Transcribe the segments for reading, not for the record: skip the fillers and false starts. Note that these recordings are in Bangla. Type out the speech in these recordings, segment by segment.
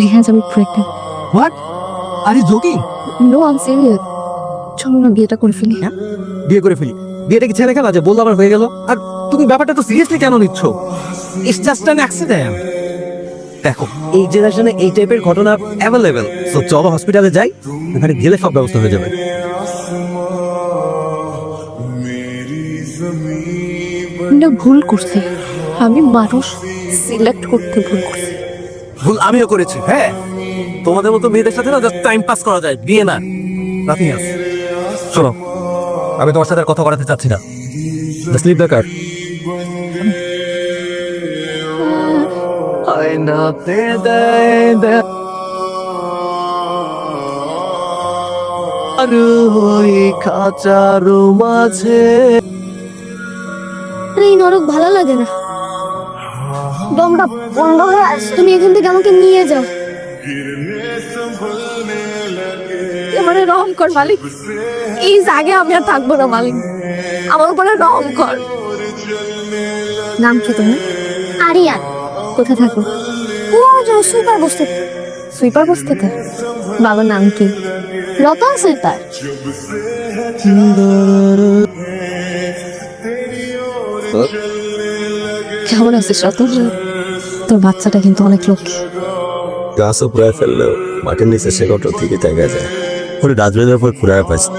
রিহাজ, আমি pregnant. What, are you joking? No, I am serious. চলো না বিয়েটা করে ফেলি। হ্যাঁ, বিয়ে করে ফেলি। বিয়েটা কি ছেলে খেলা যে বললো আবার হয়ে গেল? আর তুমি ব্যাপারটা তো সিরিয়াসলি কেন নিচ্ছ? It's just an accident. দেখো, এই জেনারেশনে এই টাইপের ঘটনা অ্যাভেলেবেল। সো চলো হসপিটালে যাই, ওখানে গেলে সব ব্যবস্থা হয়ে যাবে। না, ভুল করছি। আমি মানুষ সিলেক্ট করতে ভুল করছি। ভুল আমিও করেছি। হ্যাঁ, তোমাদের মতো মেয়েদের সাথে না জাস্ট টাইম পাস করা যায়, বিয়ে না, নাথিং এলস। শোনো, আমি তোমার সাথে আর কথা বলাতে চাচ্ছি না। Just leave the car. আর ওই খাঁচারু মাঝে এই নরক ভালো লাগে না। দমটা বন্ধ হয়ে আসছে। তুমি এখান থেকে আমাকে নিয়ে যাও। এবারে রহম কর মালিক। এই জায়গায় আমি আর থাকবো না মালিক, আমার উপরে রহম কর। নাম কি তোমার? আরিয়ান। কোথায় থাকো? ও যাও সুইপার বসতে। সুইপার বসতে? বাবার নাম কি? রতন সুইপার। কেমন আছিস রতন? তোর বাচ্চাটা কিন্তু অনেক লক্ষ্মী। গাছও প্রায় ফেললেও মাটির নিচে সে কত ঠিকই দেখা যায়। ওর ডাস্টবিনের উপর ফুরায় পাইছে।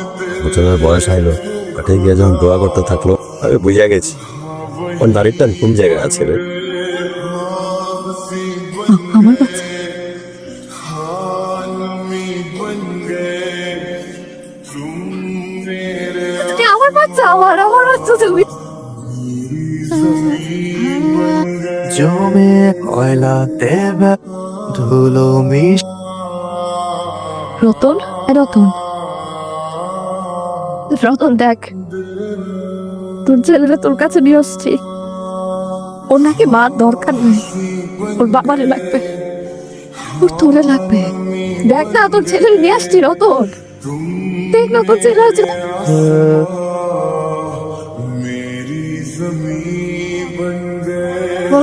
বছরের বয়স আইলো, মাঠে গিয়ে যখন দোয়া করতে থাকলো, আমি বুঝে গেছি ওর নারীটা কোন জায়গায় আছে রে। আমার বাচ্চা? আমার বাচ্চা, আমার বাচ্চা তুমি। জমে কয়লা দেবে ধুলো মিশ। রতন, রতন, রতন দেখ, তোর ছেলেরা তোর কাছে নিয়ে আসছি। ওর নাকি মা দরকার নেই, ওর বাবারে লাগবে, ওর তোরে লাগবে। দেখ না, তোর ছেলে নিয়ে আসছি রতন। দেখ না, তোর ছেলে আছে। ও